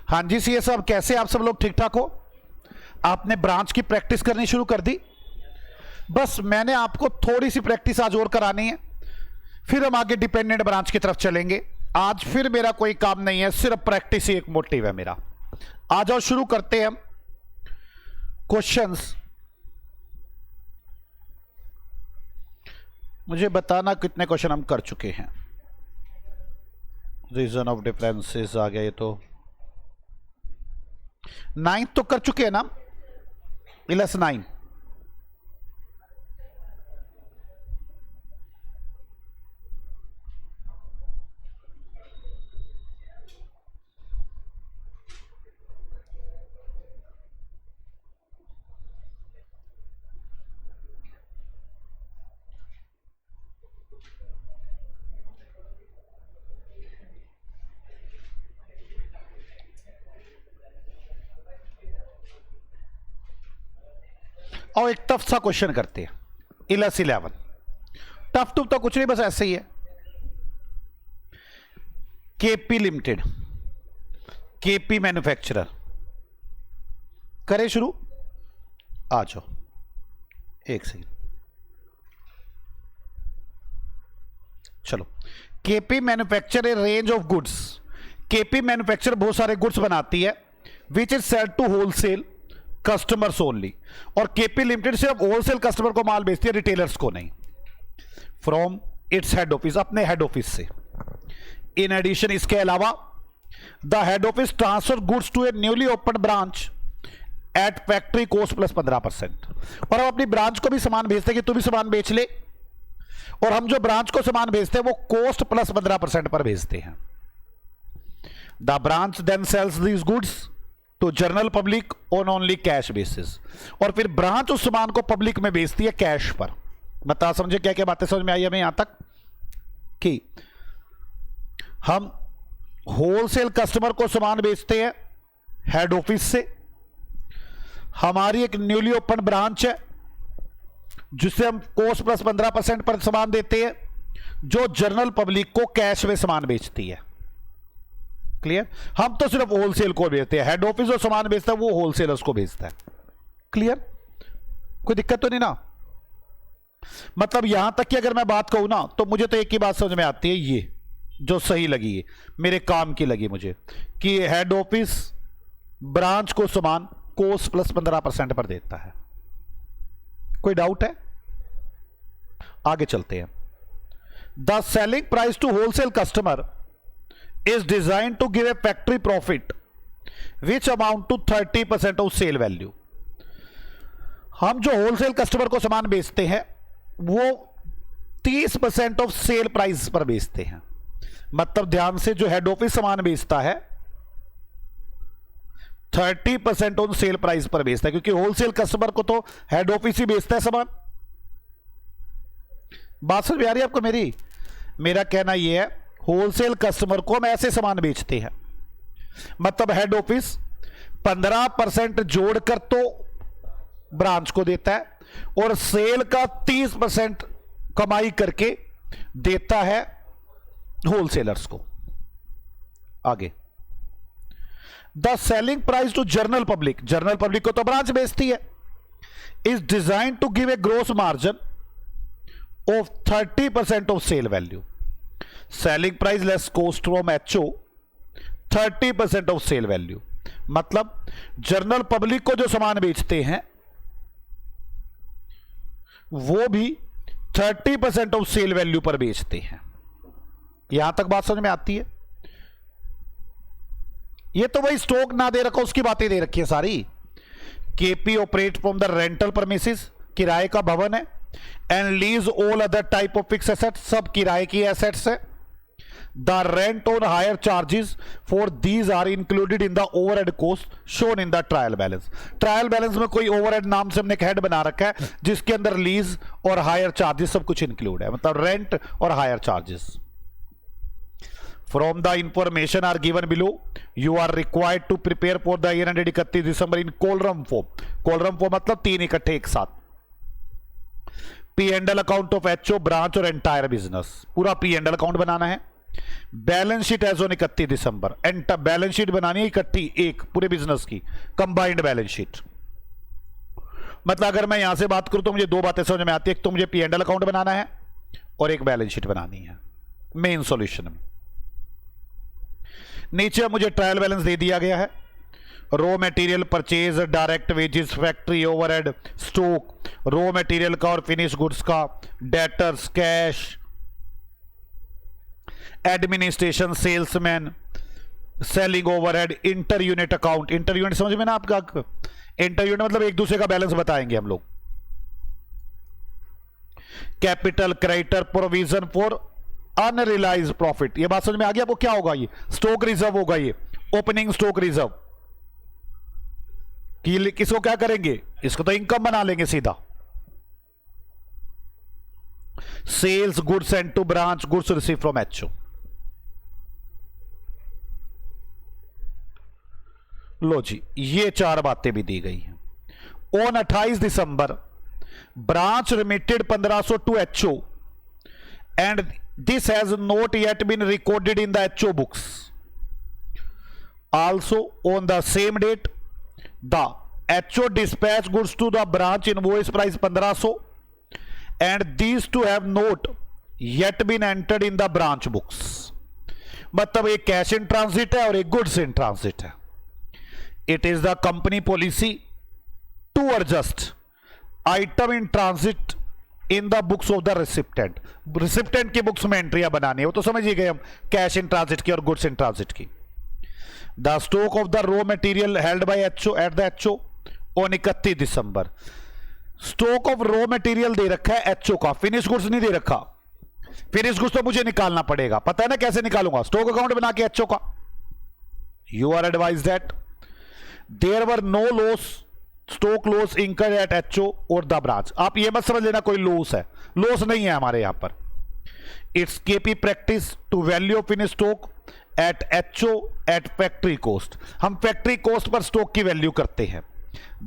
हाँ जी सीए साहब, कैसे आप सब लोग ठीक ठाक हो? आपने ब्रांच की प्रैक्टिस करनी शुरू कर दी? बस मैंने आपको थोड़ी सी प्रैक्टिस आज और करानी है, फिर हम आगे डिपेंडेंट ब्रांच की तरफ चलेंगे। आज फिर मेरा कोई काम नहीं है, सिर्फ प्रैक्टिस ही एक मोटिव है मेरा। आ जाओ शुरू करते हैं हम क्वेश्चंस। मुझे बताना कितने क्वेश्चन हम कर चुके हैं। रीजन ऑफ डिफरेंसेस आ गया, ये तो 9 तो कर चुके हैं ना, -9। और एक टफ सा क्वेश्चन करते हैं, -11। टफ टू तो कुछ नहीं, बस ऐसे ही है। केपी लिमिटेड, केपी मैन्युफैक्चरर, करें शुरू? आ जाओ, एक सेकंड। चलो, KP manufacture a range of goods. KP manufacture बहुत सारे गुड्स बनाती है, which is sell to wholesale customers only. और केपी लिमिटेड सिर्फ होलसेल कस्टमर को माल बेचती है, रिटेलर्स को नहीं। फ्रॉम इट्स हेड ऑफिस, अपने हेड ऑफिस से। इन एडिशन, इसके अलावा the head office transfer goods to a newly open branch at factory cost plus 15%। और हम अपनी ब्रांच को भी सामान भेजते हैं कि तू भी सामान बेच ले, और हम जो ब्रांच को सामान भेजते हैं वो कॉस्ट प्लस 15% पर भेजते हैं। The branch then sells these goods to general public on only cash basis. और फिर ब्रांच उस सामान को पब्लिक में बेचती है कैश पर। बता समझे क्या क्या बातें समझ में आई हमें यहां तक कि हम होलसेल कस्टमर को सामान बेचते हैं हेड ऑफिस से। हमारी एक न्यूली ओपन ब्रांच है जिससे हम कॉस्ट प्लस 15% पर सामान देते हैं, जो जनरल पब्लिक को कैश में सामान बेचती है। क्लियर? हम तो सिर्फ होलसेल को बेचते हैं, हेड ऑफिस जो सामान बेचता है वो होलसेलर्स को बेचता है। क्लियर? कोई दिक्कत तो नहीं ना? मतलब यहां तक कि अगर मैं बात कहूं ना, तो मुझे तो एक ही बात समझ में आती है, ये जो सही लगी है, मेरे काम की लगी मुझे, कि हेड ऑफिस ब्रांच को सामान कॉस्ट प्लस 15% पर देता है। कोई डाउट है? आगे चलते हैं। The selling price to wholesale customer is designed to give a factory profit which amount to 30% of sale value। हम जो होलसेल कस्टमर को सामान बेचते हैं वो 30% ऑफ सेल प्राइस पर बेचते हैं। मतलब ध्यान से, जो हेड ऑफिस सामान बेचता है 30% ऑन सेल प्राइस पर बेचता है, क्योंकि होलसेल कस्टमर को तो हेड ऑफिस ही बेचता है सामान। बात समझ में आ रही है आपको मेरी? मेरा कहना यह है, होलसेल कस्टमर को हम ऐसे सामान बेचते हैं, मतलब हेड ऑफिस 15% जोड़कर तो ब्रांच को देता है और सेल का 30% कमाई करके देता है होलसेलर्स को। आगे, the selling price to general public, general public को तो ब्रांच बेचती है, is design to give a gross margin of 30% of sale value. Selling price less cost from HO 30% of sale value. मतलब जनरल पब्लिक को जो सामान बेचते हैं वो भी 30% ऑफ सेल वैल्यू पर बेचते हैं। यहां तक बात समझ में आती है? ये तो वही स्टॉक ना दे रखा उसकी बातें दे रखी है सारी। KP operate from the rental premises, किराए का भवन है, and lease all other type of fix assets, सब किराए की एसेट्स है। The rent on hire charges for these are included in the overhead cost shown in the trial balance. Trial balance में कोई ओवरहेड नाम से हमने एक हेड बना रखा है जिसके अंदर लीज और हायर चार्जेस सब कुछ इंक्लूड है, मतलब रेंट और hire charges. From the information are given below, you are required to prepare for the year ended 31 December in columnar form. Columnar form मतलब 3 इकट्ठे एक साथ। P and L account of HO, branch और entire business, पूरा P and L account बनाना है। Balance sheet as on 31 December. And balance sheet बनानी है इकट्ठी, एक पूरे बिजनेस की कंबाइंड बैलेंस शीट। मतलब अगर मैं यहां से बात करूं तो मुझे दो बातें समझ में आती है, एक तो मुझे पी एंड एल अकाउंट बनाना है और एक बैलेंस शीट बनानी है मेन सॉल्यूशन में। नीचे मुझे ट्रायल बैलेंस दे दिया गया है, raw material purchase, direct wages, factory overhead, stock, raw material का और फिनिश गुड्स का, debtors, cash, administration, salesman, selling overhead, inter unit account. Inter unit समझ में ना आपका, इंटर यूनिट मतलब एक दूसरे का बैलेंस बताएंगे हम लोग। Capital, creditor, provision for unrealised profit. ये बात समझ में आ गया आपको? क्या होगा ये? स्टॉक रिजर्व होगा, ये ओपनिंग स्टॉक रिजर्व। किसको क्या करेंगे? इसको तो इनकम बना लेंगे सीधा। Sales goods and to branch, goods receive from HO. लो जी, ये चार बातें भी दी गई हैं। On 28 December branch remitted 1500 to HO and this has not yet been recorded in the HO books. Also on the same date the HO dispatch goods to the branch invoice price 1500 and these too have not yet been entered in the branch books. मतलब एक cash in transit है और एक goods in transit है। It is the company policy to adjust item in transit in the books of the recipient। recipient की books में एंट्रियां बनानी है, वो तो समझ ही गए हम, कैश इन ट्रांजिट की और गुड्स इन ट्रांजिट की। The stock of the raw material held by HO at the HO on 31 December. Stock of raw material दे रखा है एचओ का, फिनिश गुड्स नहीं दे रखा। फिनिश गुड्स तो मुझे निकालना पड़ेगा, पता है ना कैसे निकालूंगा? स्टॉक अकाउंट बना के एचओ का। You are advise that there were no loss, stock loss incur at HO और द ब्रांच। आप ये मत समझ लेना कोई लॉस है, लॉस नहीं है हमारे यहां पर। It's KP practice to value of in stock at HO at factory cost. हम फैक्ट्री कॉस्ट पर स्टॉक की वैल्यू करते हैं।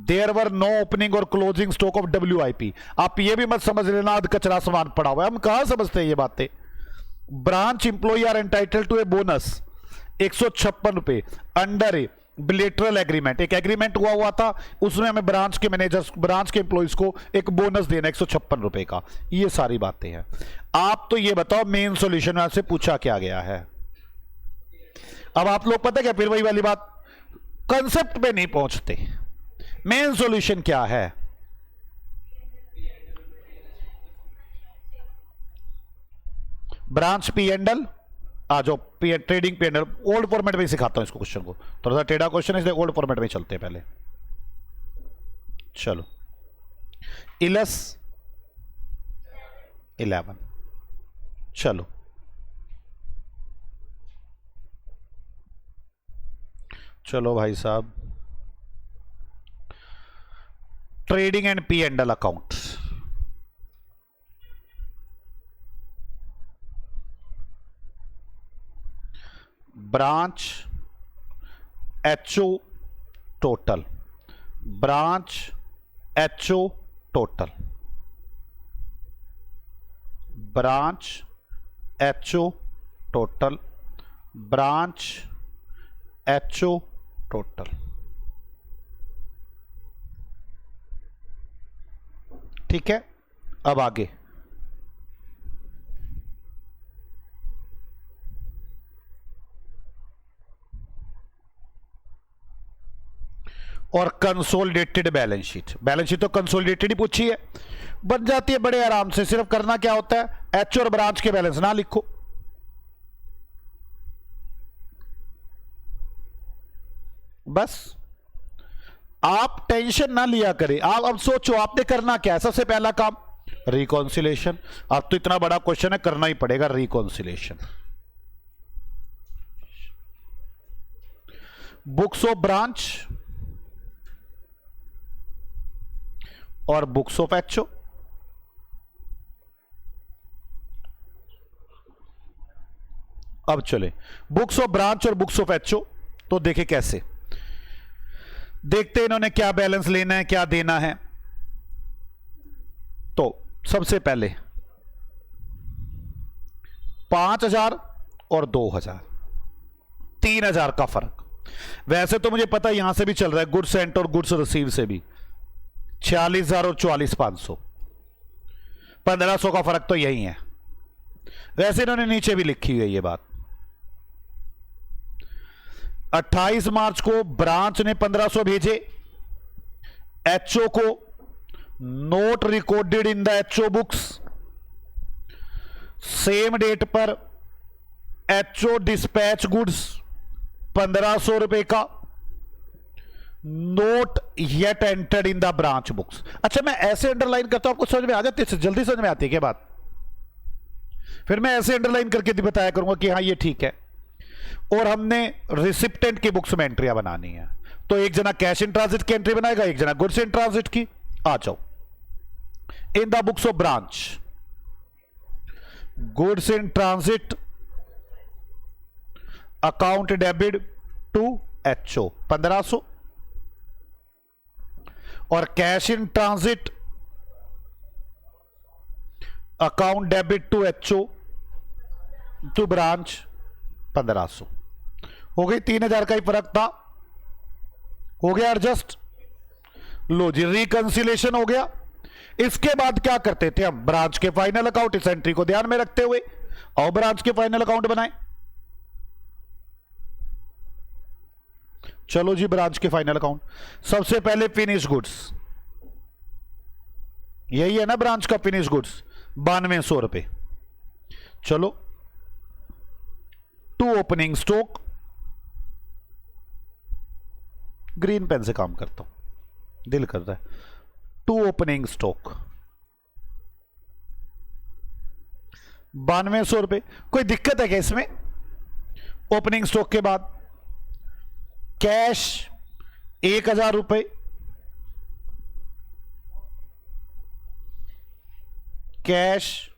देयर वर नो ओपनिंग और क्लोजिंग स्टॉक ऑफ WIP। आप ये भी मत समझ लेना आध कचरा सामान पड़ा हुआ है, हम कहां समझते हैं ये बातें। Branch employee are entitle to a bonus 156 रुपए अंडर ए बिलेटरल एग्रीमेंट। एक एग्रीमेंट हुआ था, उसमें हमें ब्रांच के मैनेजर्स, ब्रांच के एम्प्लॉइज को एक बोनस देना 156 रुपए का। ये सारी बातें हैं। आप तो ये बताओ मेन सॉल्यूशन में आपसे पूछा क्या गया है। अब आप लोग पता क्या, फिर वही वाली बात, कंसेप्ट पे नहीं पहुंचते। मेन सॉल्यूशन क्या है? ब्रांच पी एंड एल, आ जाओ trading P and L. Old format में सिखाता हूं इसको, क्वेश्चन को थोड़ा सा टेढ़ा क्वेश्चन है, इसलिए ओल्ड फॉर्मेट में चलते हैं पहले। चलो, इलस 11। चलो चलो भाई साहब, trading and P and L account. Branch HO total, branch HO total, branch HO total, branch HO total. ठीक है, अब आगे और consolidated balance sheet. Balance sheet तो कंसोलिडेटेड ही पूछी है, बन जाती है बड़े आराम से। सिर्फ करना क्या होता है, एच और ब्रांच के बैलेंस ना लिखो, बस आप टेंशन ना लिया करें। आप अब सोचो आपने करना क्या है। सबसे पहला काम रिकॉन्सिलेशन। अब तो इतना बड़ा क्वेश्चन है, करना ही पड़ेगा रिकॉन्सिलेशन। बुक्स ऑफ ब्रांच और बुक्स ऑफ एचओ। अब चले बुक्स ऑफ ब्रांच और बुक्स ऑफ एचओ, तो देखे कैसे, देखते इन्होंने क्या बैलेंस लेना है, क्या देना है। तो सबसे पहले 5000 और 2000, 3000 का फर्क। वैसे तो मुझे पता है यहां से भी चल रहा है, गुड्स सेंट और गुड्स रिसीव से भी 46,000 और 44,500, 1500 का फर्क तो यही है। वैसे इन्होंने नीचे भी लिखी हुई है ये बात। 28 मार्च को ब्रांच ने 1500 भेजे, एचओ को not recorded in the HO books. Same date पर एचओ डिस्पैच गुड्स 1500 रुपए का, not yet entered in the branch books. अच्छा, मैं ऐसे अंडरलाइन करता हूं, आपको समझ में आ जाती है, जल्दी समझ में आती है क्या बात? फिर मैं ऐसे अंडरलाइन करके बताया करूंगा कि हाँ ये ठीक है। और हमने रिसिप्टेंट की बुक्स में एंट्रियां बनानी है, तो एक जना कैश इन ट्रांजिट की एंट्री बनाएगा, एक जना गुड्स इन ट्रांजिट की। आ जाओ, in the books of branch, goods in transit account debit to HO 1500, और cash in transit account debit to HO to branch 1500। हो गई, 3000 का ही फर्क था, हो गया एडजस्ट। लो जी, रिकंसिलेशन हो गया। इसके बाद क्या करते थे हम? ब्रांच के फाइनल अकाउंट, इस एंट्री को ध्यान में रखते हुए और ब्रांच के फाइनल अकाउंट बनाए। चलो जी, ब्रांच के फाइनल अकाउंट। सबसे पहले फिनिश गुड्स, यही है ना ब्रांच का फिनिश गुड्स, 9200 रुपए। चलो, to opening stock, green pen से काम करता हूं, दिल कर रहा है। टू ओपनिंग स्टॉक 9200 रुपए। कोई दिक्कत है क्या इसमें? ओपनिंग स्टॉक के बाद कैश 1000 रुपए, कैश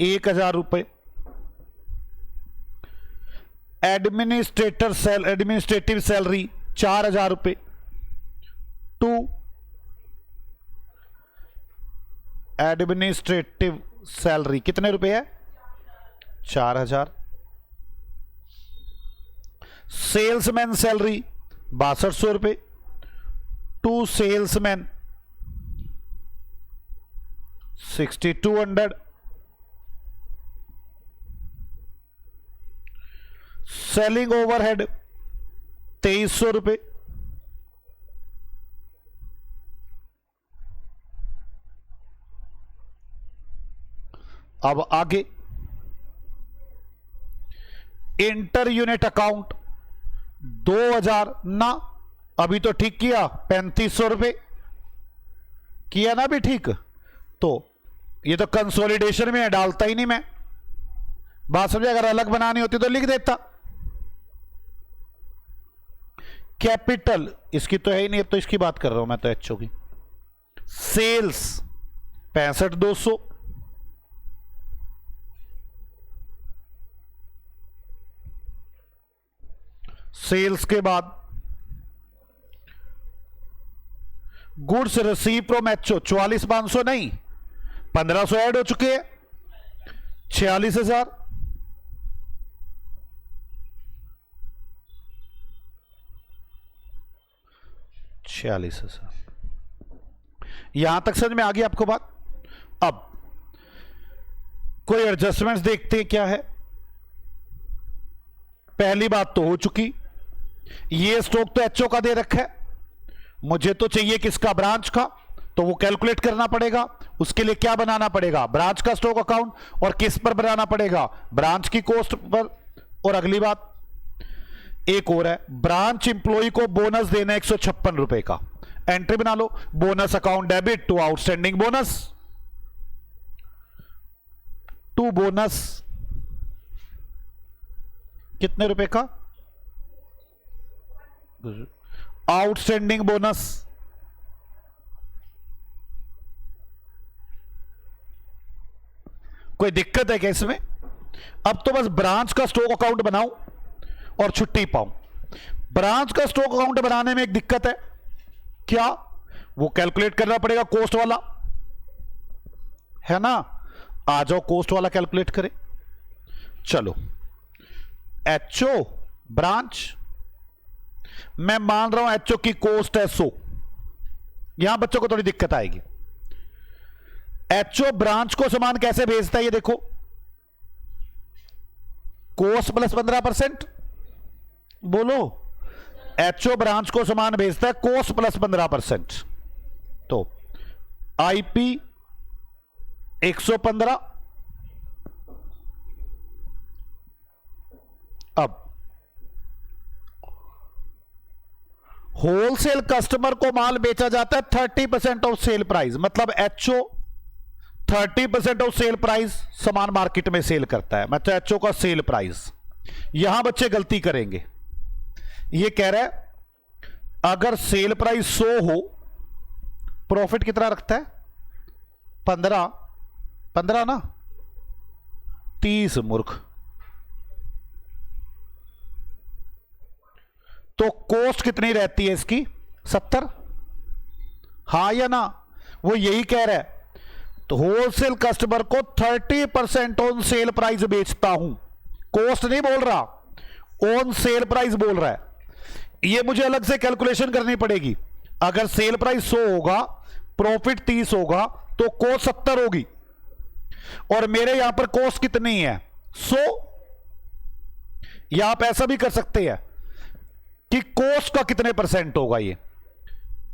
1000 रुपए, एडमिनिस्ट्रेटिव सैलरी 4000 रुपए, टू एडमिनिस्ट्रेटिव सैलरी कितने रुपए है? 4000। सेल्समैन सैलरी 6200 रुपए, टू सेल्समैन 6200। सेलिंग ओवरहेड 2300 रुपए, अब आगे इंटर यूनिट अकाउंट 2000 ना, अभी तो ठीक किया, 3500 रुपए किया ना, भी ठीक। तो ये तो कंसोलिडेशन में है, डालता ही नहीं मैं, बात समझे? अगर अलग बनानी होती तो लिख देता। कैपिटल इसकी तो है ही नहीं, अब तो इसकी बात कर रहा हूं मैं तो, एचओ की। सेल्स 65,200, सेल्स के बाद गुड्स रिसीव फ्रॉम एचओ 44,500 नहीं, 1500 ऐड हो चुके हैं, 46,000। यहां तक समझ में आ गई आपको बात? अब कोई एडजस्टमेंट्स देखते हैं क्या है। पहली बात तो हो चुकी, ये स्टॉक तो एचओ का दे रखा है, मुझे तो चाहिए किसका? ब्रांच का। तो वो कैलकुलेट करना पड़ेगा, उसके लिए क्या बनाना पड़ेगा? ब्रांच का स्टॉक अकाउंट। और किस पर बनाना पड़ेगा? ब्रांच की कॉस्ट पर। और अगली बात एक और है, ब्रांच इंप्लॉई को बोनस देना 156 रुपए का। एंट्री बना लो, bonus account debit to outstanding bonus, to bonus कितने रुपए का? आउटस्टैंडिंग बोनस कोई दिक्कत है क्या इसमें? अब तो बस ब्रांच का स्टॉक अकाउंट बनाऊं और छुट्टी पाऊं। ब्रांच का स्टॉक अकाउंट बनाने में एक दिक्कत है, क्या? वो कैलकुलेट करना पड़ेगा कॉस्ट वाला, है ना? आ जाओ, कॉस्ट वाला कैलकुलेट करें। चलो, एचओ ब्रांच, मैं मान रहा हूं एचओ की कोस्ट है 100। यहां बच्चों को थोड़ी दिक्कत आएगी। एचओ ब्रांच को सामान कैसे भेजता है ये देखो, कोस्ट प्लस 15%। बोलो, एचओ ब्रांच को सामान भेजता है कोस्ट प्लस 15%। तो आईपी 115। अब होलसेल कस्टमर को माल बेचा जाता है 30% ऑफ सेल प्राइस, मतलब एचओ 30% ऑफ सेल प्राइस सामान मार्केट में सेल करता है, मतलब एचओ का सेल प्राइस। यहां बच्चे गलती करेंगे। ये कह रहा है अगर सेल प्राइस 100 हो, प्रॉफिट कितना रखता है? 15 ना, 30 मूर्ख। तो कॉस्ट कितनी रहती है इसकी? 70। हां या ना? वो यही कह रहा है। तो होलसेल कस्टमर को 30% ऑन सेल प्राइस बेचता हूं, कॉस्ट नहीं बोल रहा, ऑन सेल प्राइस बोल रहा है। ये मुझे अलग से कैलकुलेशन करनी पड़ेगी। अगर सेल प्राइस 100 होगा, प्रॉफिट 30 होगा, तो कॉस्ट 70 होगी। और मेरे यहां पर कॉस्ट कितनी है? 100। या आप ऐसा भी कर सकते हैं कि कॉस्ट का कितने परसेंट होगा, ये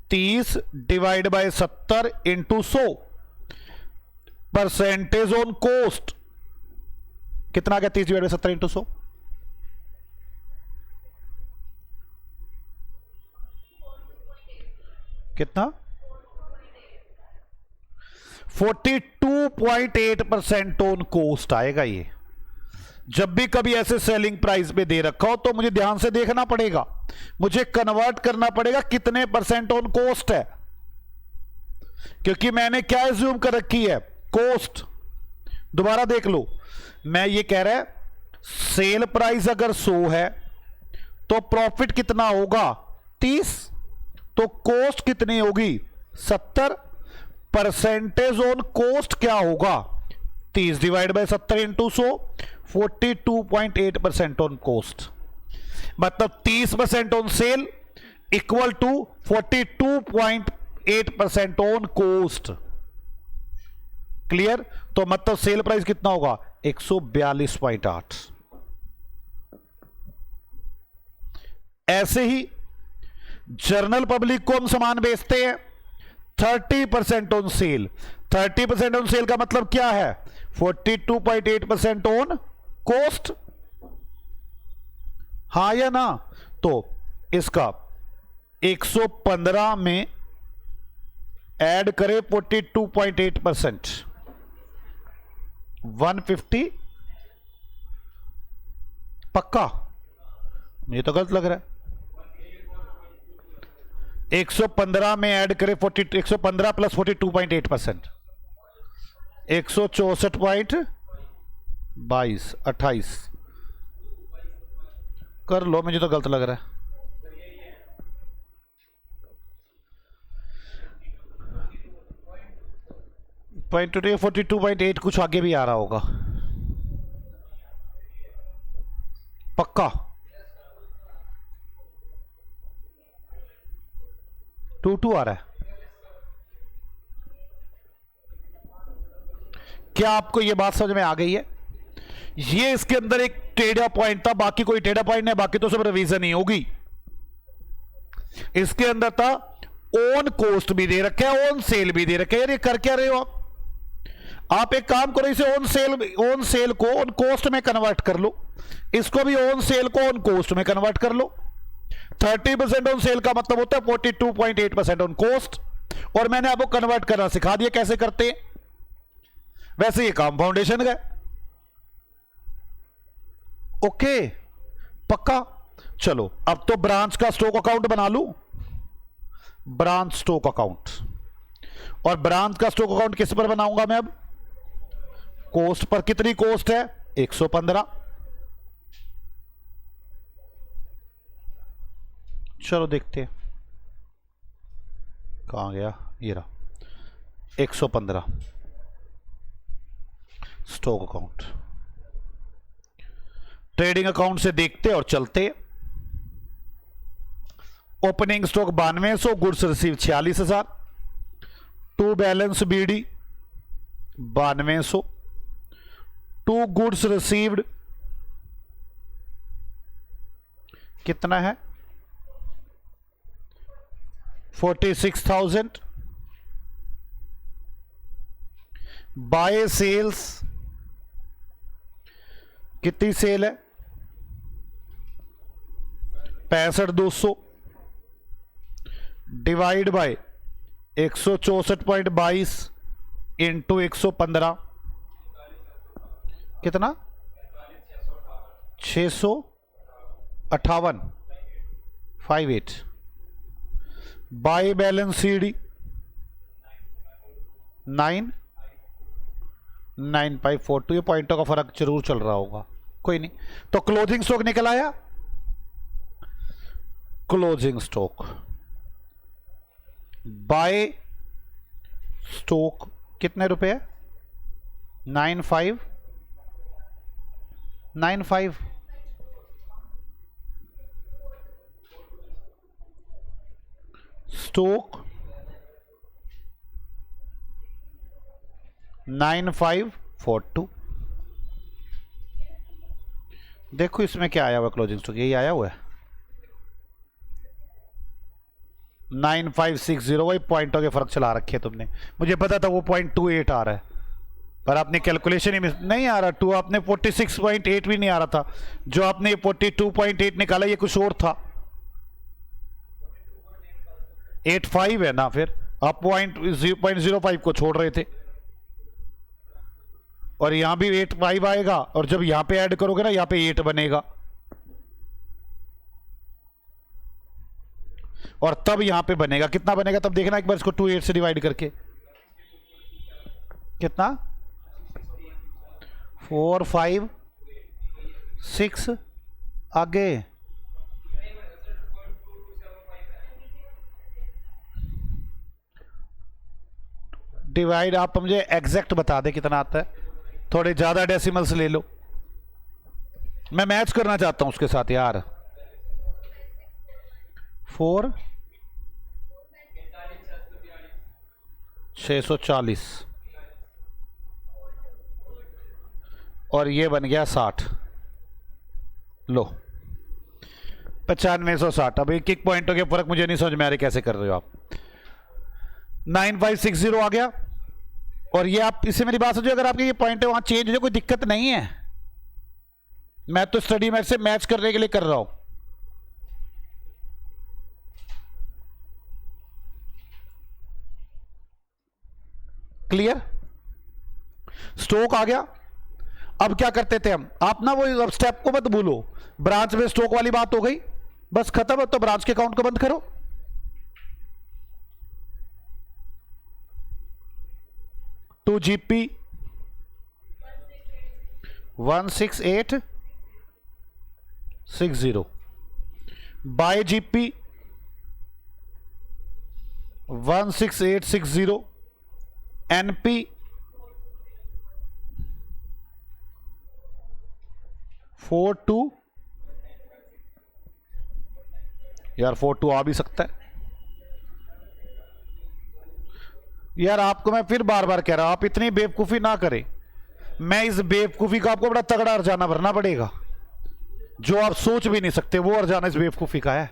30 divide by 70 into 100, percentage on cost कितना आ गया? 30 डिवाइड बाय 70 इंटू 100, कितना? 42.8% ऑन कॉस्ट आएगा ये। जब भी कभी ऐसे सेलिंग प्राइस पे दे रखा हो तो मुझे ध्यान से देखना पड़ेगा, मुझे कन्वर्ट करना पड़ेगा कितने परसेंट ऑन कॉस्ट है, क्योंकि मैंने क्या एज्यूम कर रखी है? कॉस्ट। दोबारा देख लो, मैं ये कह रहा है सेल प्राइस अगर 100 है तो प्रॉफिट कितना होगा? 30। तो कॉस्ट कितनी होगी? 70। परसेंटेज ऑन कॉस्ट क्या होगा? 30 divide by 70 into 100, 42.8% on cost. मतलब 30% on sale equal to 42.8% on cost. Clear? तो मतलब सेल प्राइस कितना होगा? 142.8। ऐसे ही जनरल पब्लिक को हम सामान बेचते हैं 30% ऑन सेल। 30% ऑन सेल का मतलब क्या है? 42.8% ऑन कॉस्ट। हां या ना? तो इसका 115 में ऐड करें 42.8%, 150। पक्का? ये तो गलत लग रहा है। 115 में ऐड करें 115 प्लस 42.8%, 164.22 28 कर लो, मुझे तो गलत लग रहा है। पॉइंट 42.8 कुछ आगे भी आ रहा होगा। पक्का? 22 आ रहा है। क्या आपको यह बात समझ में आ गई है? ये इसके अंदर एक टेढ़ा पॉइंट था, बाकी कोई टेढ़ा पॉइंट नहीं, बाकी तो सब रिवीजन ही होगी। इसके अंदर था ओन कॉस्ट भी दे रखा है, ओन सेल भी दे रखा है। यार ये कर क्या रहे हो आप एक काम करो, इसे ओन सेल को ओन कॉस्ट में कन्वर्ट कर लो, इसको भी ओन सेल को ओन कॉस्ट में कन्वर्ट कर लो। 30% ऑन सेल का मतलब होता है 42.8% ऑन कॉस्ट, और मैंने आपको कन्वर्ट करना सिखा दिया कैसे करते हैं। वैसे ये काम फाउंडेशन का। ओके, पक्का? चलो अब तो ब्रांच का स्टॉक अकाउंट बना लूं, ब्रांच स्टॉक अकाउंट। और ब्रांच का स्टॉक अकाउंट किस पर बनाऊंगा मैं अब? Cost per. कितनी कॉस्ट है? 115। चलो देखते हैं कहां गया, ये रहा 115 स्टॉक अकाउंट। ट्रेडिंग अकाउंट से देखते और चलते। Opening stock 9200, goods receive 46,000। To balance BD 9200, to goods received कितना है 46,000। बाय सेल्स कितनी सेल है 65,200 डिवाइड बाय 164.22 इंटू 115 कितना 658 बाय बैलेंस सीडी 99542। ये पॉइंटों का फर्क जरूर चल रहा होगा, कोई नहीं। तो क्लोजिंग स्टॉक निकल आया। क्लोजिंग स्टॉक बाय स्टॉक कितने रुपए है 9595। स्टॉक 9542। देखो इसमें क्या आया हुआ क्लोजिंग स्टॉक, यही आया हुआ है 9560। वही पॉइंटों के फर्क चला रखे तुमने, मुझे पता था वो 0.28 आ रहा है, पर आपने कैलकुलेशन ही नहीं आ रहा। टू आपने 46.8 भी नहीं आ रहा था, जो आपने 42.8 निकाला ये कुछ और था। 85 है ना, फिर आप 0.05 को छोड़ रहे थे, और यहां भी 85 आएगा, और जब यहां पे ऐड करोगे ना यहां पे 8 बनेगा, और तब यहां पे बनेगा कितना बनेगा तब देखना एक बार इसको 28 से डिवाइड करके कितना 4 5 6 आगे डिवाइड। आप मुझे एग्जैक्ट बता दे कितना आता है, थोड़े ज्यादा डेसिमल्स ले लो, मैं मैच करना चाहता हूं उसके साथ यार। 4 640 और ये बन गया 60। लो 9560। अब एक एक पॉइंटों के फर्क मुझे नहीं समझ में आ रही कैसे कर रहे हो आप। 9560 आ गया, और ये आप इससे मेरी बात समझो, अगर आपके ये पॉइंट है वहां चेंज हो जाए कोई दिक्कत नहीं है, मैं तो स्टडी मैट से मैच करने के लिए कर रहा हूं। क्लियर, स्टॉक आ गया। अब क्या करते थे हम, आप ना वो स्टेप को मत भूलो, ब्रांच में स्टॉक वाली बात हो गई, बस खत्म। तो ब्रांच के अकाउंट को बंद करो। To GP 16860 by GP 16860 NP 42। यार 42 आ भी सकता है यार। आपको मैं फिर बार बार कह रहा हूं, आप इतनी बेवकूफी ना करें। मैं इस बेवकूफी का आपको बड़ा तगड़ा अर्जाना भरना पड़ेगा, जो आप सोच भी नहीं सकते वो अर्जाना इस बेवकूफी का है।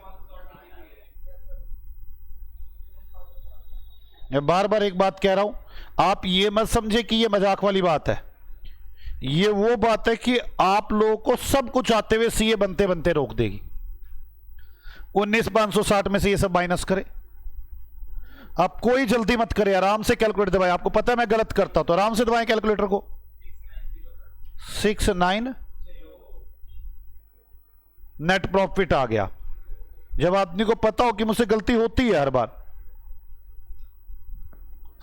मैं बार बार एक बात कह रहा हूं, आप ये मत समझे कि ये मजाक वाली बात है। ये वो बात है कि आप लोगों को सब कुछ आते हुए सीए बनते बनते रोक देगी। 19,560 में से ये सब माइनस करे। आप कोई जल्दी मत करें, आराम से कैलकुलेटर दबाएं। आपको पता है मैं गलत करता हूं, तो आराम से दबाएं कैलकुलेटर को। 69 नेट प्रॉफिट आ गया। जब आदमी को पता हो कि मुझसे गलती होती है हर बार।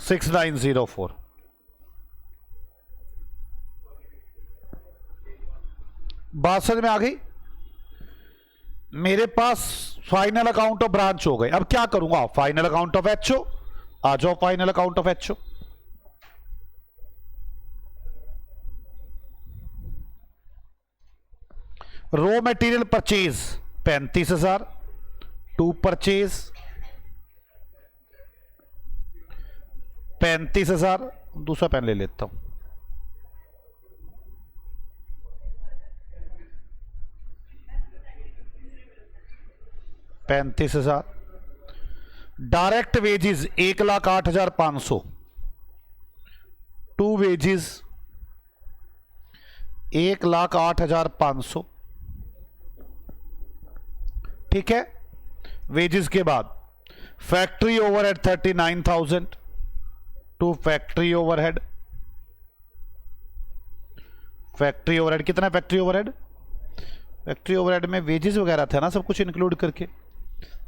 6904 बात समझ में आ गई। मेरे पास फाइनल अकाउंट ऑफ ब्रांच हो गए। अब क्या करूंगा, फाइनल अकाउंट ऑफ एचओ आ जाओ। Final account of HO raw material purchase 35,000 to purchase 35,000। दूसरा पेन ले लेता हूं। $35,000। Direct wages 1,08,500 to wages 1,08,500। ठीक है। वेजेस के बाद factory overhead 39,000 to factory overhead. Factory overhead कितना? फैक्ट्री ओवरहेड, फैक्ट्री ओवरहेड में वेजेस वगैरह था ना, सब कुछ इंक्लूड करके।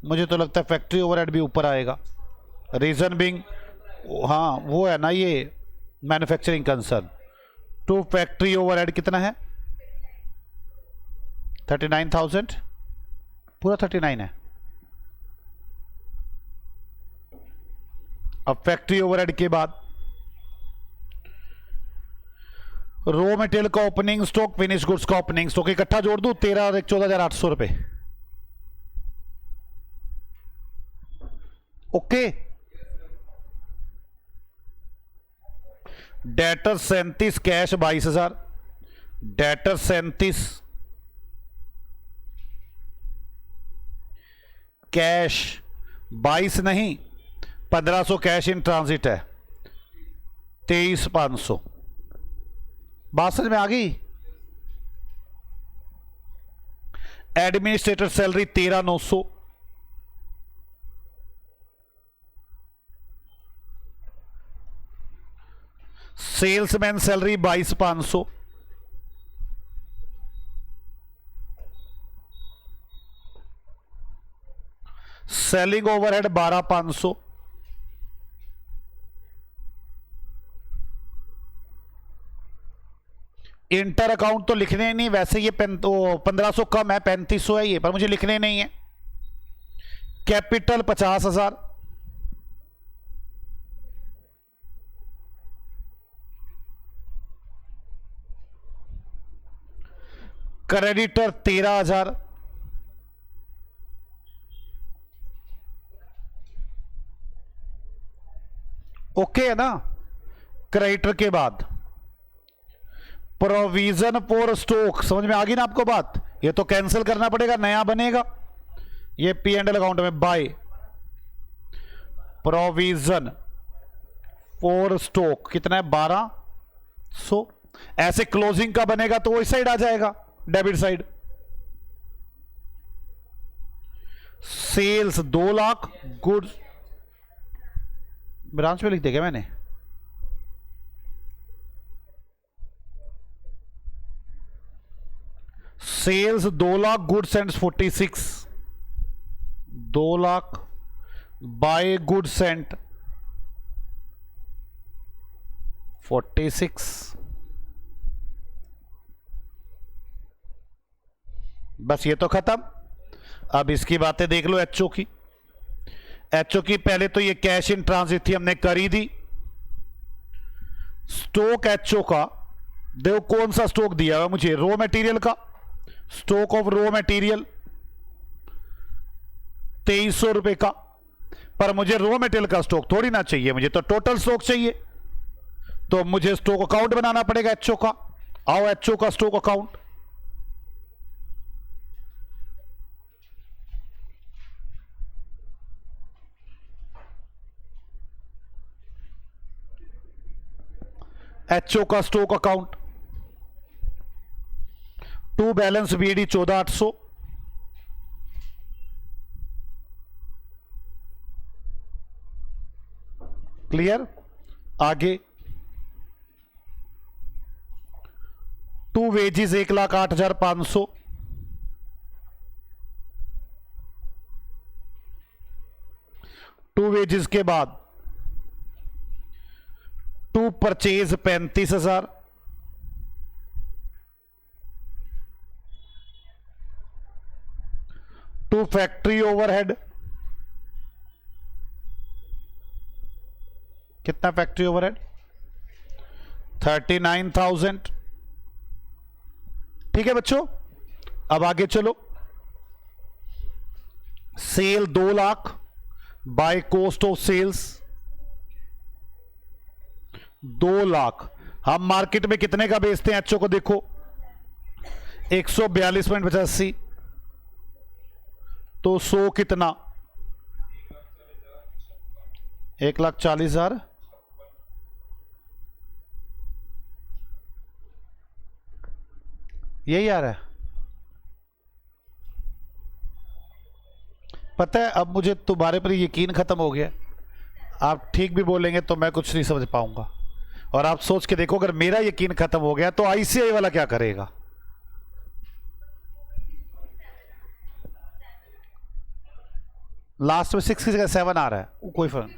मुझे तो लगता है फैक्ट्री ओवरहेड भी ऊपर आएगा। रीजन बिंग, हाँ वो है ना ये manufacturing concern. To factory overhead कितना है? 39,000, पूरा 39 है। अब फैक्ट्री ओवरहेड के बाद रॉ मटेरियल का ओपनिंग स्टॉक, फिनिश गुड्स का ओपनिंग स्टॉक इकट्ठा जोड़ दूं 13 और 14,800 रुपए। Okay. Debtor 37, cash 22,000। Debtor 37, cash 22 नहीं 1500 कैश इन ट्रांजिट है। 23,500। बात समझ में आ गई? Administrator salary 13,900। Salesman salary 22,500। Selling overhead 12,500। Inter account तो लिखने नहीं, वैसे ये 1500 कम है, 3500 है ये, पर मुझे लिखने नहीं है। कैपिटल 50,000। क्रेडिटर 13,000। ओके है ना। क्रेडिटर के बाद प्रोविजन फॉर स्टॉक, समझ में आ गई ना आपको बात? ये तो कैंसिल करना पड़ेगा, नया बनेगा। ये पी एंड एल अकाउंट में बाय प्रोविजन फॉर स्टॉक कितना है? 1,200। ऐसे क्लोजिंग का बनेगा तो वो इस साइड आ जाएगा, debit side. Sales 2 lakh, goods branch में लिख दिया क्या मैंने? Sales 2 lakh, goods end 46। 2 lakh by goods end 46। बस ये तो खत्म। अब इसकी बातें देख लो एचओ की। एचओ की पहले तो ये कैश इन ट्रांजिट थी, हमने करी दी। स्टॉक एचओ का देखो कौन सा स्टॉक दिया हुआ मुझे, रॉ मटेरियल का। स्टॉक ऑफ रॉ मटेरियल 2300 रुपए का, पर मुझे रॉ मटेरियल का स्टॉक थोड़ी ना चाहिए, मुझे तो टोटल स्टॉक चाहिए। तो मुझे स्टॉक अकाउंट बनाना पड़ेगा एचओ का। आओ एचओ का स्टॉक अकाउंट। एचओ का stock account, to balance BD 14,800। Clear? आगे टू वेजेस 1,08,500। टू वेजेस के बाद to purchase 35,000। To factory overhead कितना? Factory overhead 39,000। ठीक है बच्चों, अब आगे चलो, sale 2 lakh by cost of sales 2 lakh. हम मार्केट में कितने का बेचते हैं एचओ को देखो, 142.85, तो 100 कितना, 1,40,000। यही आ रहा है। पता है अब मुझे तुम्हारे पर यकीन खत्म हो गया। आप ठीक भी बोलेंगे तो मैं कुछ नहीं समझ पाऊंगा, और आप सोच के देखो अगर मेरा यकीन खत्म हो गया तो आईसीआई वाला क्या करेगा। लास्ट में 6 की जगह 7 आ रहा है, कोई फर्क।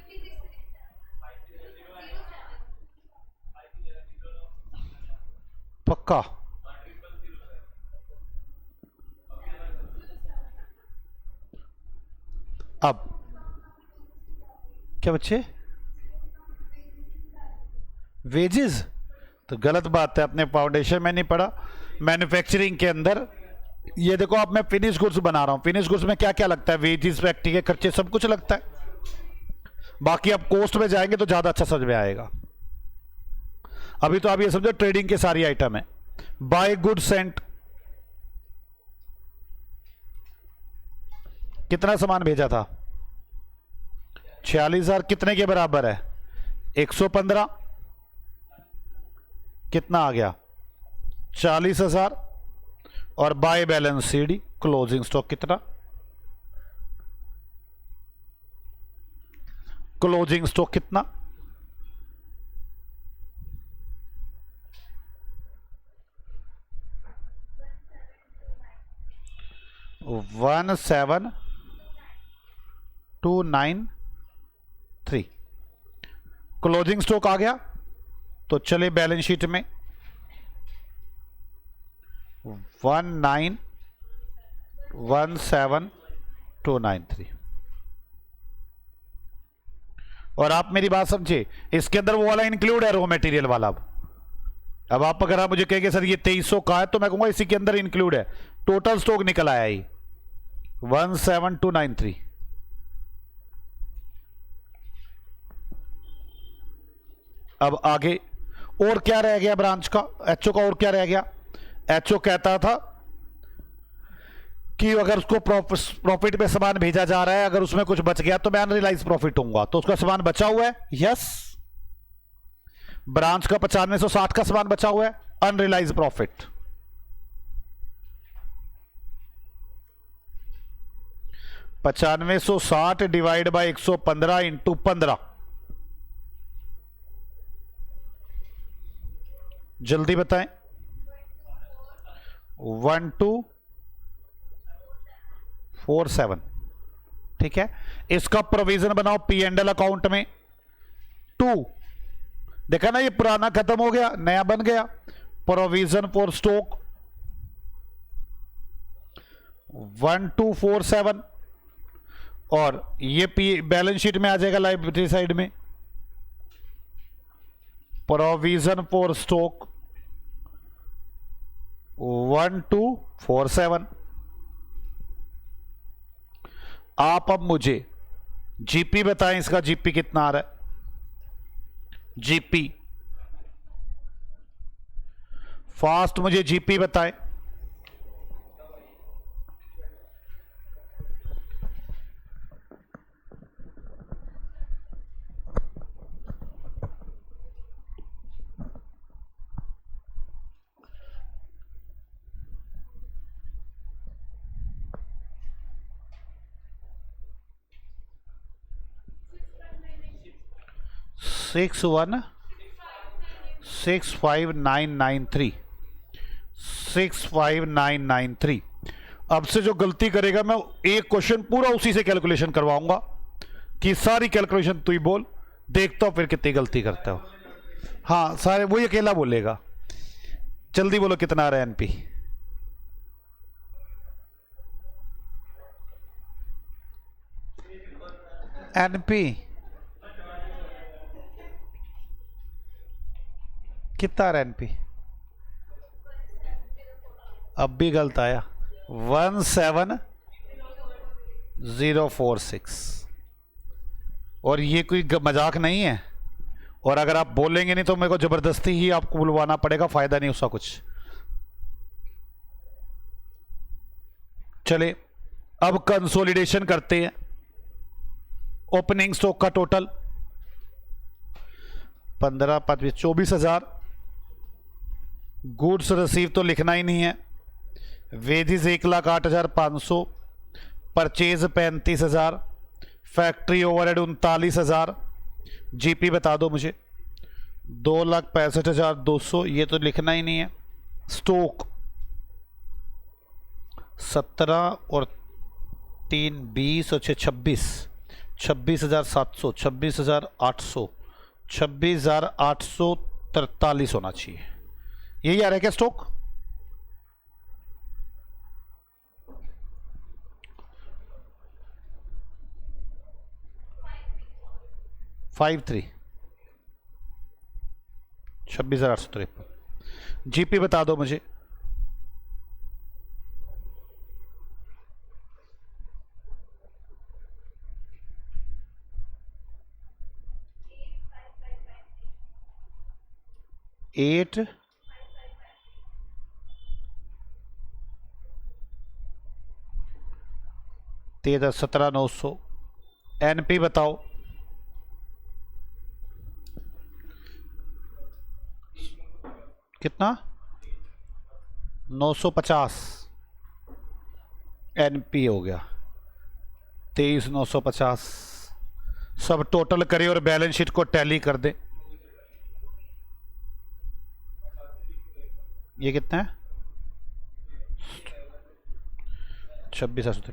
पक्का अब क्या बच्चे, वेजेस तो गलत बात है, अपने फाउंडेशन में नहीं पढ़ा। मैन्युफैक्चरिंग के अंदर ये देखो, अब मैं फिनिश गुड्स बना रहा हूं, फिनिश गुड्स में क्या क्या लगता है, वेजेस, फैक्ट्री के खर्चे, सब कुछ लगता है। बाकी अब कॉस्ट में जाएंगे तो ज्यादा अच्छा समझ में आएगा। अभी तो आप ये समझो ट्रेडिंग के सारी आइटम है। बाय गुड सेंट, कितना सामान भेजा था, 46,000, कितने के बराबर है, 115, कितना आ गया, 40,000। और by balance CD closing stock कितना, क्लोजिंग स्टॉक कितना, 17,293। क्लोजिंग स्टॉक आ गया तो चले बैलेंस शीट में 1,917,293। और आप मेरी बात समझे, इसके अंदर वो वाला इंक्लूड है, रॉ मटेरियल वाला। अब आप अगर आप मुझे कहेंगे सर ये 2300 का है, तो मैं कहूंगा इसी के अंदर इंक्लूड है। टोटल स्टॉक निकल आया ही 1,7,293। अब आगे और क्या रह गया ब्रांच का, एचओ का और क्या रह गया। एचओ कहता था कि अगर उसको प्रॉफिट में सामान भेजा जा रहा है, अगर उसमें कुछ बच गया तो मैं अनरियलाइज प्रॉफिट होऊंगा, तो उसका सामान बचा हुआ है, यस। ब्रांच का 9560 का सामान बचा हुआ है, unrealise profit. $9560 divide by 115 into 15, जल्दी बताएं, 1247। ठीक है, इसका प्रोविजन बनाओ पी एंड एल अकाउंट में 2। देखा ना, ये पुराना खत्म हो गया, नया बन गया। प्रोविजन फॉर स्टॉक 1247, और ये बैलेंस शीट में आ जाएगा लाइबिलिटी साइड में, प्रोविजन फॉर स्टॉक 1247। आप अब मुझे जीपी बताएं, इसका जीपी कितना आ रहा है, जीपी फास्ट मुझे जीपी बताएं। सिक्स 65993 65993। अब से जो गलती करेगा मैं एक क्वेश्चन पूरा उसी से कैलकुलेशन करवाऊंगा कि सारी कैलकुलेशन तू ही बोल, देखता हूं फिर कितनी गलती करता हो। हाँ सारे वही अकेला बोलेगा। जल्दी बोलो कितना आ रहा है एनपी। एनपी कितना आ रहा है एनपी, अब भी गलत आया। 17046। और ये कोई मजाक नहीं है। और अगर आप बोलेंगे नहीं तो मेरे को जबरदस्ती ही आपको बुलवाना पड़ेगा, फायदा नहीं उसका कुछ। चले अब कंसोलिडेशन करते हैं। ओपनिंग स्टॉक का टोटल 15 25 24,000। गुड्स रिसीव तो लिखना ही नहीं है। Wages 1,08,500। Purchase 35,000। Factory overhead 39,000। GP बता दो मुझे। 2,65,200, ये तो लिखना ही नहीं है। स्टॉक 17 और 3 20 और 6 26। 26,700, 26,800, 26,843 होना चाहिए। यही आ रहा है क्या स्टॉक? Five three 26,853। जीपी बता दो मुझे। एट 17,900। एनपी बताओ। कितना? 950 एनपी हो गया। 23,950। सब टोटल करें और बैलेंस शीट को टैली कर दे। ये कितना है? 26,800।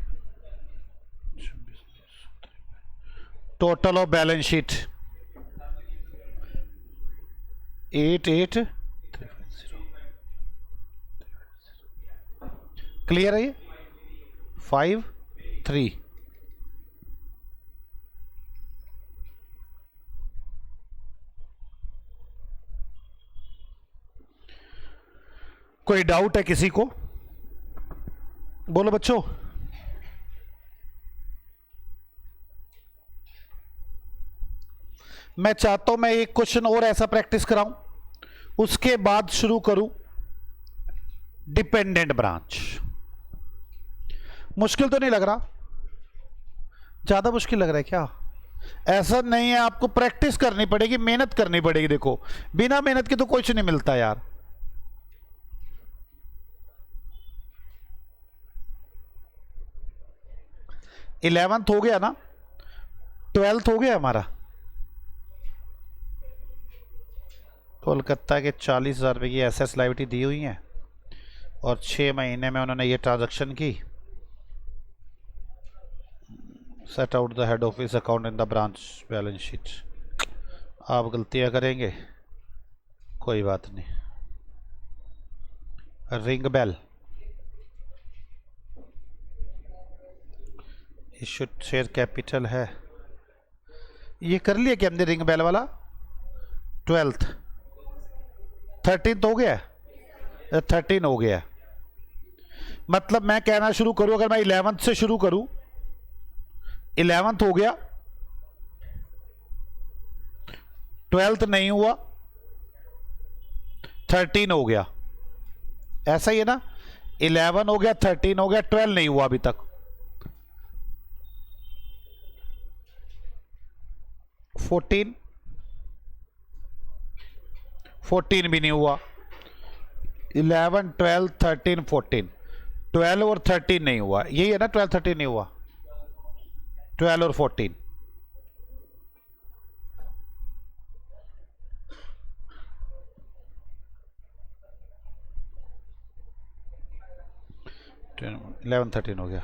Total of balance sheet 88। Clear है ये? 5 3। कोई डाउट है किसी को? बोलो बच्चों। मैं चाहता हूं मैं एक क्वेश्चन और ऐसा प्रैक्टिस कराऊं, उसके बाद शुरू करूं डिपेंडेंट ब्रांच। मुश्किल तो नहीं लग रहा? ज्यादा मुश्किल लग रहा है क्या? ऐसा नहीं है, आपको प्रैक्टिस करनी पड़ेगी, मेहनत करनी पड़ेगी। देखो बिना मेहनत के तो कुछ नहीं मिलता यार। इलेवेंथ हो गया ना? 12th हो गया हमारा। कोलकाता के 40,000 रुपये की एसेस लायबिलिटी दी हुई है और 6 महीने में उन्होंने ये ट्रांजैक्शन की। Set out the head office account in the branch balance sheet. आप गलतियां करेंगे, कोई बात नहीं। Ring bell issued share capital है। ये कर लिया क्या हमने रिंग बेल वाला? 12th 13th हो गया। 13 हो गया। मतलब मैं कहना शुरू करूं, अगर मैं 11th से शुरू करूं, 11th हो गया, 12th नहीं हुआ, 13 हो गया। ऐसा ही है ना? 11 हो गया, 13 हो गया, 12 नहीं हुआ अभी तक। 14 भी नहीं हुआ। 11 12 13 14। 12 और 13 नहीं हुआ। यही है ना? 12 13 नहीं हुआ, 12 और 14। टेन 11 13 हो गया।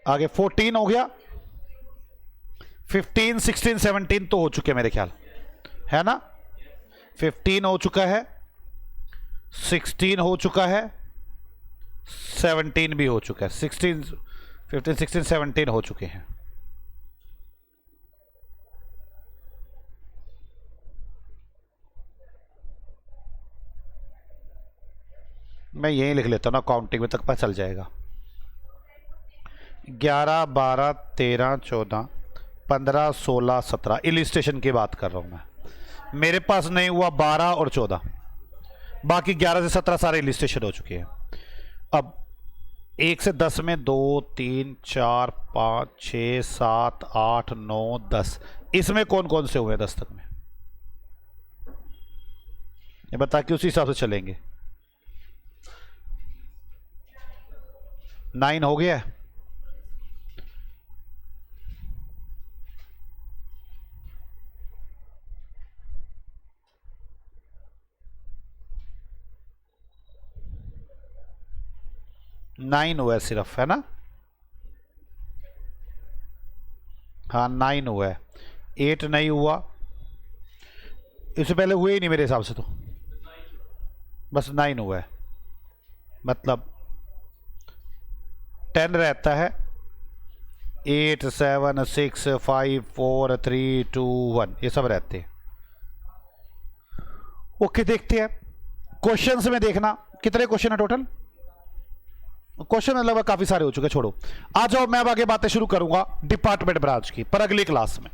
आगे 14 हो गया। 15 16 17 तो हो चुके मेरे ख्याल, है ना? 15 हो चुका है, 16 हो चुका है, 17 भी हो चुका है। 16 15 16 17 हो चुके हैं। मैं यही लिख लेता हूँ ना, काउंटिंग में तक पता चल जाएगा। 11, 12, 13, 14, 15, 16, 17 इलिस्ट्रेशन की बात कर रहा हूँ मैं। मेरे पास नहीं हुआ 12 और 14, बाकी 11 से 17 सारे इलिस्ट्रेशन हो चुके हैं। अब 1 से 10 में 2, 3, 4, 5, 6, 7, 8, 9, 10, इसमें कौन कौन से हुए 10 तक में, ये बता के उसी हिसाब से चलेंगे। 9 हो गया है। नाइन हुआ है सिर्फ, है ना? हाँ 9 हुआ है, 8 नहीं हुआ। इससे पहले हुए ही नहीं मेरे हिसाब से, तो बस 9 हुआ है। मतलब 10 रहता है, 8, 7, 6, 5, 4, 3, 2, 1, ये सब रहते हैं। ओके, देखते हैं क्वेश्चंस में। देखना कितने क्वेश्चन है टोटल। क्वेश्चन लगभग काफी सारे हो चुके, छोड़ो। आ जाओ, मैं अब आगे बातें शुरू करूंगा डिपार्टमेंट ब्रांच की, पर अगली क्लास में।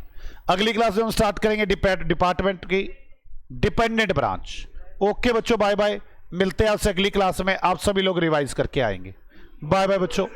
अगली क्लास में हम स्टार्ट करेंगे डिपार्टमेंट की डिपेंडेंट ब्रांच। ओके बच्चों, बाय बाय, मिलते हैं आपसे अगली क्लास में। आप सभी लोग रिवाइज करके आएंगे। बाय बाय बच्चों।